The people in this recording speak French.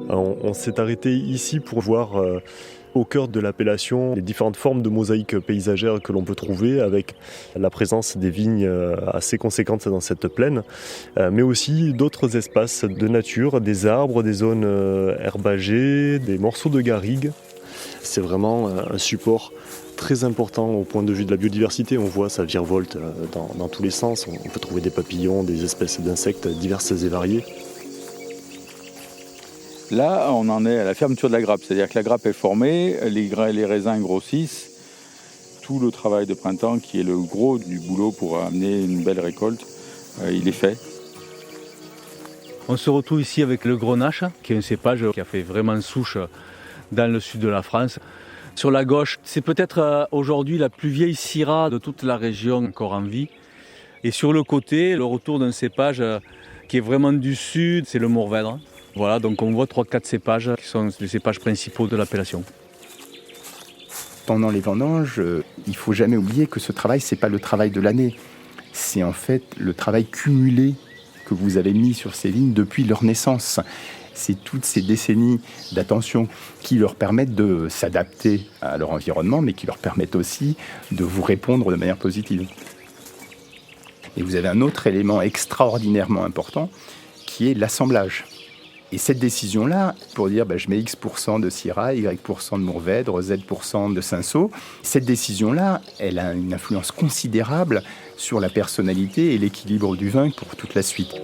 On s'est arrêté ici pour voir au cœur de l'appellation les différentes formes de mosaïques paysagères que l'on peut trouver avec la présence des vignes assez conséquentes dans cette plaine, mais aussi d'autres espaces de nature, des arbres, des zones herbagées, des morceaux de garrigues. C'est vraiment un support très important au point de vue de la biodiversité. On voit ça virevolte dans tous les sens. On peut trouver des papillons, des espèces d'insectes diverses et variées. Là, on en est à la fermeture de la grappe, c'est-à-dire que la grappe est formée, les raisins grossissent. Tout le travail de printemps, qui est le gros du boulot pour amener une belle récolte, il est fait. On se retrouve ici avec le Grenache, qui est un cépage qui a fait vraiment souche dans le sud de la France. Sur la gauche, c'est peut-être aujourd'hui la plus vieille Syrah de toute la région encore en vie. Et sur le côté, le retour d'un cépage qui est vraiment du sud, c'est le Mourvèdre. Voilà, donc on voit 3-4 cépages qui sont les cépages principaux de l'appellation. Pendant les vendanges, il ne faut jamais oublier que ce travail, ce n'est pas le travail de l'année. C'est en fait le travail cumulé que vous avez mis sur ces vignes depuis leur naissance. C'est toutes ces décennies d'attention qui leur permettent de s'adapter à leur environnement, mais qui leur permettent aussi de vous répondre de manière positive. Et vous avez un autre élément extraordinairement important, qui est l'assemblage. Et cette décision-là, pour dire je mets X% de Syrah, Y% de Mourvèdre, Z% de Cinsault, cette décision-là, elle a une influence considérable sur la personnalité et l'équilibre du vin pour toute la suite.